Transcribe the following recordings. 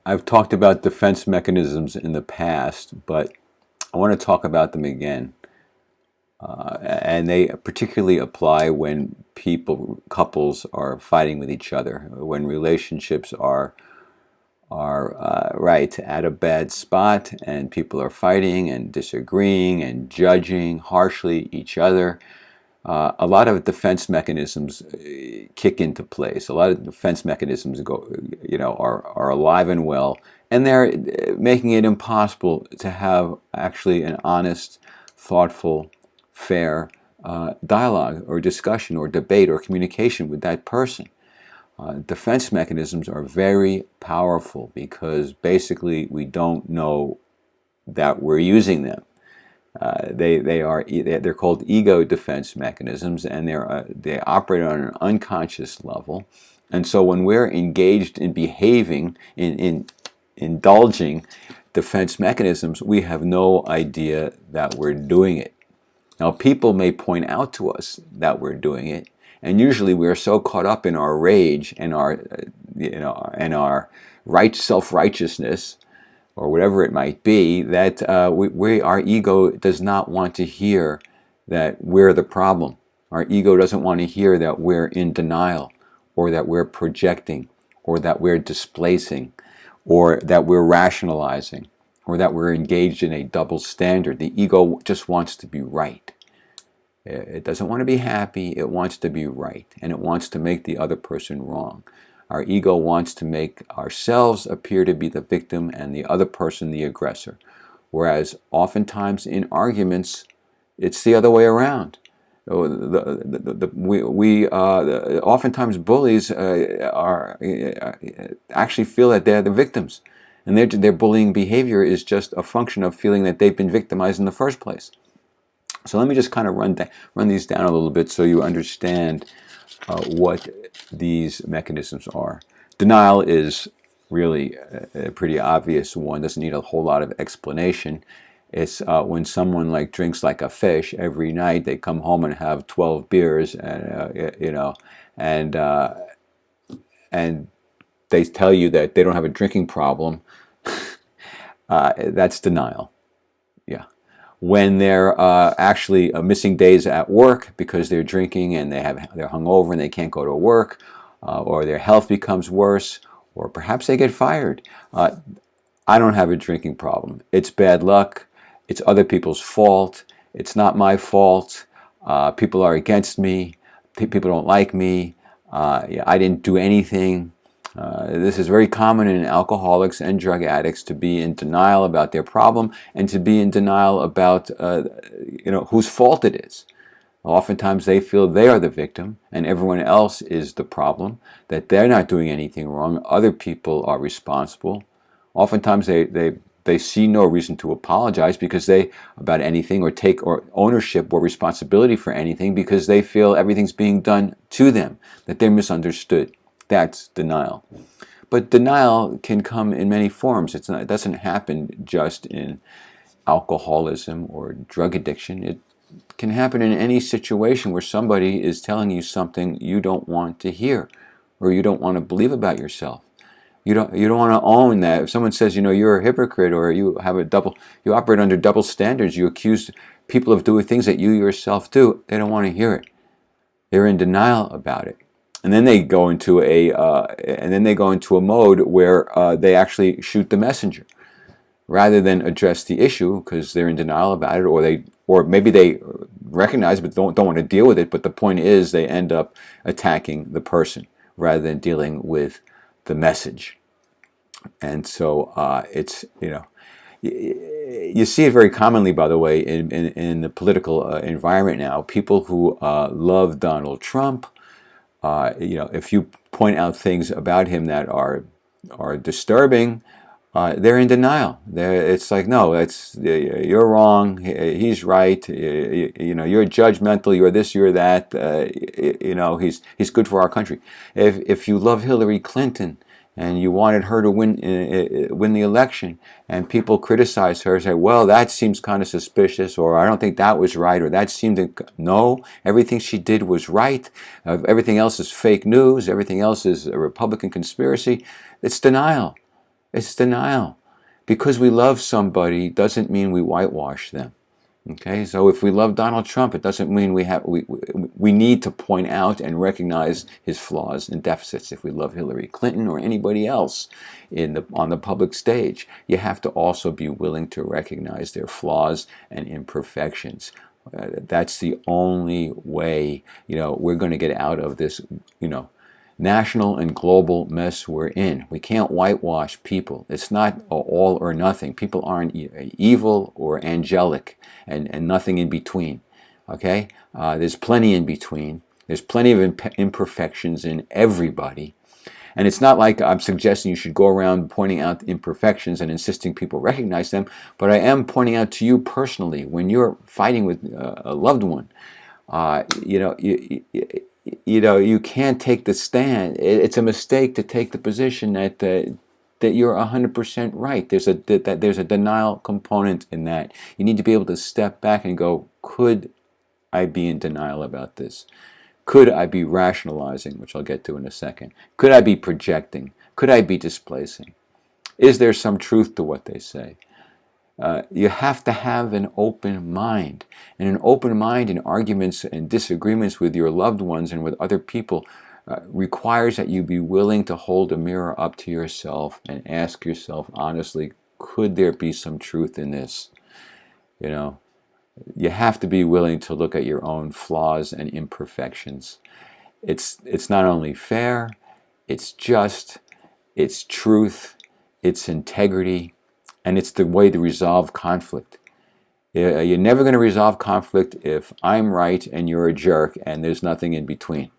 I've talked about defense mechanisms in the past, but I want to talk about them again. And they particularly apply when couples are fighting with each other, when relationships are right at a bad spot, and people are fighting and disagreeing and judging harshly each other. A lot of defense mechanisms kick into place. A lot of defense mechanisms are alive and well, and they're making it impossible to have actually an honest, thoughtful, fair dialogue or discussion or debate or communication with that person. Defense mechanisms are very powerful because basically we don't know that we're using them. They're called ego defense mechanisms, and they operate on an unconscious level. And so when we're engaged in behaving, in indulging defense mechanisms, we have no idea that we're doing it. Now, people may point out to us that we're doing it, and usually we are so caught up in our rage and our self-righteousness, or whatever it might be, that our ego does not want to hear that we're the problem. Our ego doesn't want to hear that we're in denial, or that we're projecting, or that we're displacing, or that we're rationalizing, or that we're engaged in a double standard. The ego just wants to be right. It doesn't want to be happy, it wants to be right, and it wants to make the other person wrong. Our ego wants to make ourselves appear to be the victim and the other person the aggressor. Whereas oftentimes in arguments, it's the other way around. Oftentimes bullies actually feel that they're the victims, and their bullying behavior is just a function of feeling that they've been victimized in the first place. So let me just kind of run these down a little bit so you understand what these mechanisms are. Denial is really a pretty obvious one, doesn't need a whole lot of explanation. It's when someone drinks like a fish every night. They come home and have 12 beers, and they tell you that they don't have a drinking problem. That's denial. Yeah. When they're actually missing days at work because they're drinking and they're hungover and they can't go to work, or their health becomes worse, or perhaps they get fired. I don't have a drinking problem. It's bad luck. It's other people's fault. It's not my fault. People are against me. People don't like me. I didn't do anything. This is very common in alcoholics and drug addicts to be in denial about their problem and to be in denial about whose fault it is. Oftentimes they feel they are the victim and everyone else is the problem, that they're not doing anything wrong, other people are responsible. Oftentimes they see no reason to apologize about anything, or take ownership or responsibility for anything, because they feel everything's being done to them, that they're misunderstood. That's denial. But denial can come in many forms. It doesn't happen just in alcoholism or drug addiction. It can happen in any situation where somebody is telling you something you don't want to hear, or you don't want to believe about yourself. You don't want to own that. If someone says, you're a hypocrite, or you operate under double standards, you accuse people of doing things that you yourself do, they don't want to hear it. They're in denial about it. And then they go into a mode where they actually shoot the messenger, rather than address the issue because they're in denial about it, or maybe they recognize but don't want to deal with it. But the point is, they end up attacking the person rather than dealing with the message. And so it's you see it very commonly, by the way, in the political environment now. People who love Donald Trump. If you point out things about him that are disturbing, they're in denial. It's like, no, you're wrong. He's right. You're judgmental. You're this. You're that. He's good for our country. If you love Hillary Clinton and you wanted her to win the election, and people criticize her, say, well, that seems kind of suspicious, or I don't think that was right, or that seemed to... No, everything she did was right. Everything else is fake news. Everything else is a Republican conspiracy. It's denial. It's denial. Because we love somebody doesn't mean we whitewash them. Okay, so if we love Donald Trump, it doesn't mean we need to point out and recognize his flaws and deficits. If we love Hillary Clinton or anybody else on the public stage, you have to also be willing to recognize their flaws and imperfections. That's the only way, we're going to get out of this, national and global mess we're in. We can't whitewash people. It's not all or nothing. People aren't evil or angelic, and nothing in between. Okay? There's plenty in between. There's plenty of imperfections in everybody. And it's not like I'm suggesting you should go around pointing out imperfections and insisting people recognize them, but I am pointing out to you personally, when you're fighting with a loved one, you can't take the stand. It's a mistake to take the position that you're 100% right. There's a denial component in that. You need to be able to step back and go, could I be in denial about this? Could I be rationalizing, which I'll get to in a second? Could I be projecting? Could I be displacing? Is there some truth to what they say? You have to have an open mind. And an open mind in arguments and disagreements with your loved ones and with other people requires that you be willing to hold a mirror up to yourself and ask yourself honestly, could there be some truth in this? You have to be willing to look at your own flaws and imperfections. It's not only fair, it's just, it's truth, it's integrity, and it's the way to resolve conflict. You're never going to resolve conflict if I'm right and you're a jerk and there's nothing in between.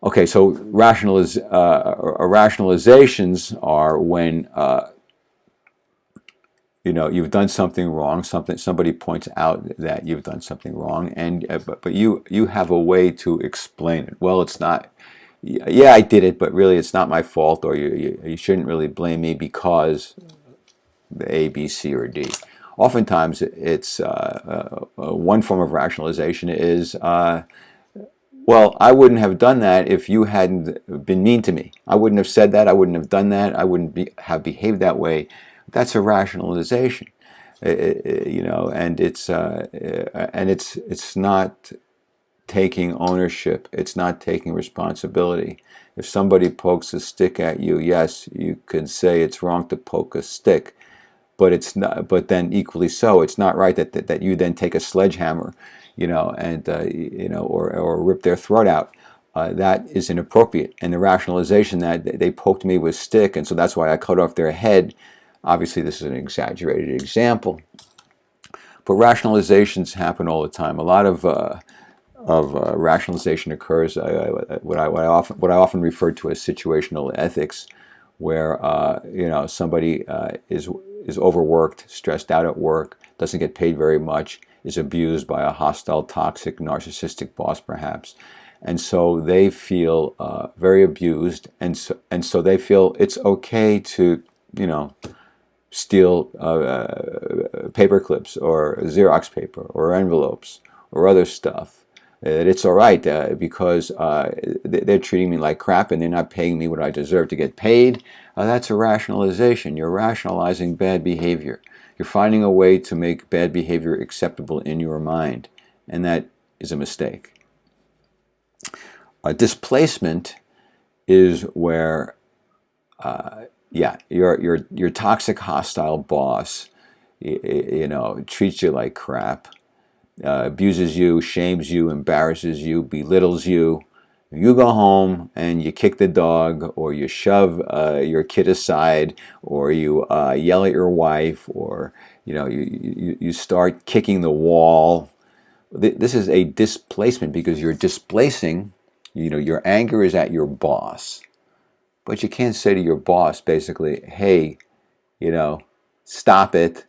Okay, so rationalizations are when you've done something wrong. Somebody points out that you've done something wrong, and but you have a way to explain it. Well, it's not. Yeah, I did it, but really, it's not my fault, or you shouldn't really blame me because A, B, C, or D. Oftentimes, it's one form of rationalization is, well, I wouldn't have done that if you hadn't been mean to me. I wouldn't have said that. I wouldn't have done that. I wouldn't have behaved that way. That's a rationalization, and it's not taking ownership. It's not taking responsibility. If somebody pokes a stick at you, yes, you can say it's wrong to poke a stick, but it's not. But then equally so, it's not right that you then take a sledgehammer, and or rip their throat out. That is inappropriate. And the rationalization that they poked me with a stick, and so that's why I cut off their head. Obviously, this is an exaggerated example, but rationalizations happen all the time. A lot of rationalization occurs. What I often refer to as situational ethics, where somebody is overworked, stressed out at work, doesn't get paid very much, is abused by a hostile, toxic, narcissistic boss, perhaps, and so they feel very abused, and so they feel it's okay to steal paper clips or Xerox paper or envelopes or other stuff. It's all right because they're treating me like crap and they're not paying me what I deserve to get paid. That's a rationalization. You're rationalizing bad behavior. You're finding a way to make bad behavior acceptable in your mind, and that is a mistake. Displacement is where your toxic, hostile boss, treats you like crap, abuses you, shames you, embarrasses you, belittles you. You go home and you kick the dog, or you shove your kid aside, or you yell at your wife, or you start kicking the wall. This is a displacement because you're displacing. Your anger is at your boss. But you can't say to your boss, basically, hey, stop it.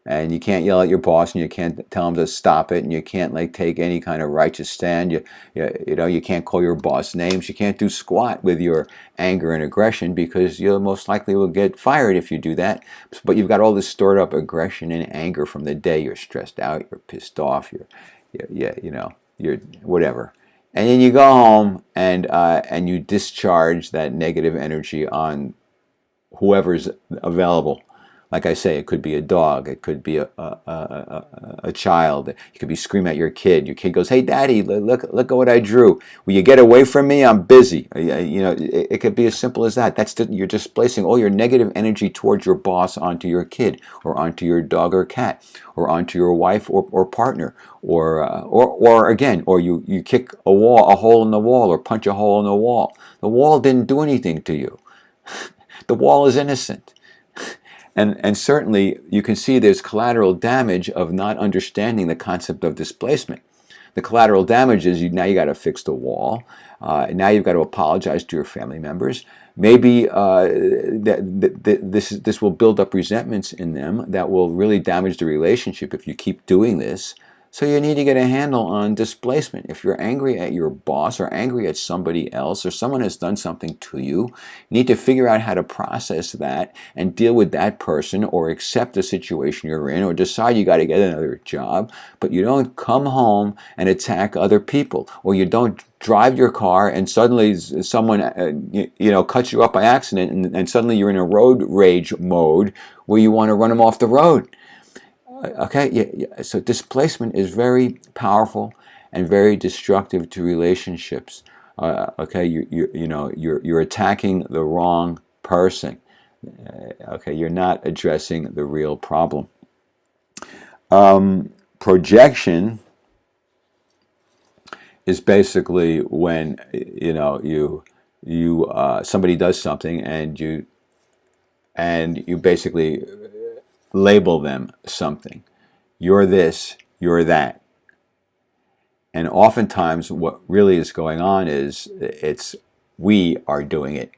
And you can't yell at your boss, and you can't tell him to stop it, and you can't take any kind of righteous stand. You can't call your boss names. You can't do squat with your anger and aggression because you most likely will get fired if you do that. But you've got all this stored up aggression and anger from the day you're stressed out, you're pissed off, you're whatever. And then you go home and you discharge that negative energy on whoever's available. Like I say, it could be a dog, it could be a child. You could be screaming at your kid. Your kid goes, "Hey, Daddy, look at what I drew. Will you get away from me? I'm busy." It could be as simple as that. You're displacing all your negative energy towards your boss onto your kid, or onto your dog or cat, or onto your wife or partner, or again, or you kick a hole in the wall, or punch a hole in the wall. The wall didn't do anything to you. The wall is innocent. And certainly you can see there's collateral damage of not understanding the concept of displacement. The collateral damage is now you got to fix the wall. Now you've got to apologize to your family members. Maybe this will build up resentments in them that will really damage the relationship if you keep doing this. So you need to get a handle on displacement. If you're angry at your boss, or angry at somebody else, or someone has done something to you, you need to figure out how to process that and deal with that person, or accept the situation you're in, or decide you got to get another job. But you don't come home and attack other people, or you don't drive your car and suddenly someone cuts you up by accident, and suddenly you're in a road rage mode where you want to run them off the road. Okay, yeah. So displacement is very powerful and very destructive to relationships. Okay, you're attacking the wrong person. Okay, you're not addressing the real problem. Projection is basically when somebody does something and you basically label them something. You're this, you're that. And oftentimes what really is going on is we are doing it.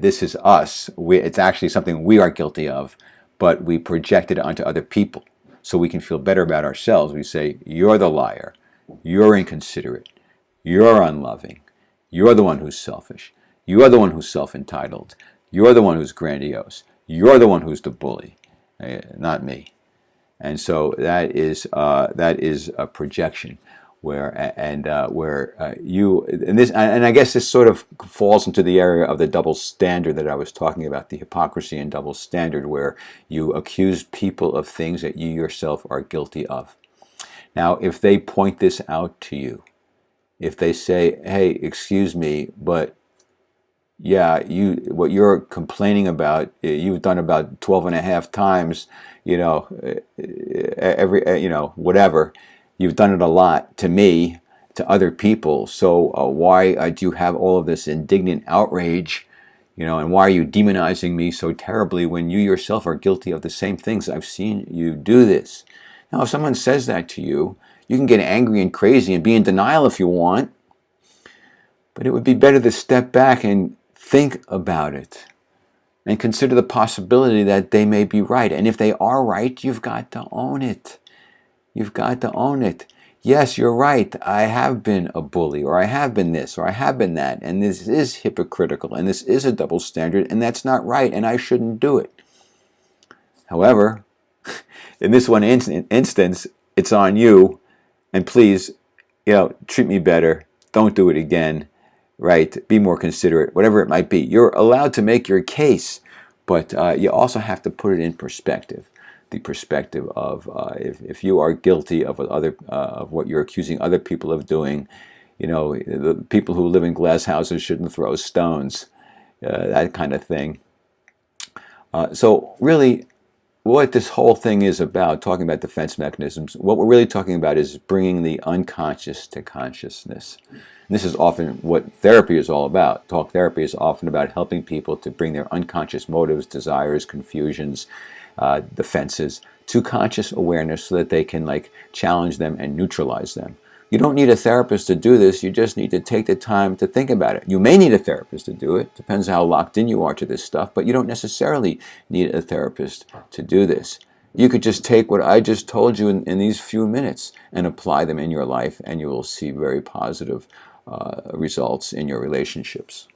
This is us. It's actually something we are guilty of, but we project it onto other people so we can feel better about ourselves. We say, you're the liar, you're inconsiderate, you're unloving, you're the one who's selfish, you're the one who's self-entitled, you're the one who's grandiose, you're the one who's the bully. Not me. And so that is a projection where you, and I guess this sort of falls into the area of the double standard that I was talking about, the hypocrisy and double standard, where you accuse people of things that you yourself are guilty of. Now, if they point this out to you, if they say, "Hey, excuse me, but yeah, what you're complaining about, you've done about 12 and a half times, whatever. You've done it a lot to me, to other people. So why do you have all of this indignant outrage, and why are you demonizing me so terribly when you yourself are guilty of the same things? I've seen you do this." Now, if someone says that to you, you can get angry and crazy and be in denial if you want, but it would be better to step back and think about it and consider the possibility that they may be right. And if they are right, you've got to own it. You've got to own it. Yes, you're right. I have been a bully, or I have been this, or I have been that, and this is hypocritical, and this is a double standard, and that's not right, and I shouldn't do it. However, in this one instance, it's on you, and please, treat me better. Don't do it again. Right? Be more considerate, whatever it might be. You're allowed to make your case, but you also have to put it in perspective. The perspective of if you are guilty of of what you're accusing other people of doing, the people who live in glass houses shouldn't throw stones, that kind of thing. So really, what this whole thing is about, talking about defense mechanisms, what we're really talking about is bringing the unconscious to consciousness. And this is often what therapy is all about. Talk therapy is often about helping people to bring their unconscious motives, desires, confusions, defenses to conscious awareness so that they can challenge them and neutralize them. You don't need a therapist to do this. You just need to take the time to think about it. You may need a therapist to do it. Depends how locked in you are to this stuff, but you don't necessarily need a therapist to do this. You could just take what I just told you in these few minutes and apply them in your life, and you will see very positive results in your relationships.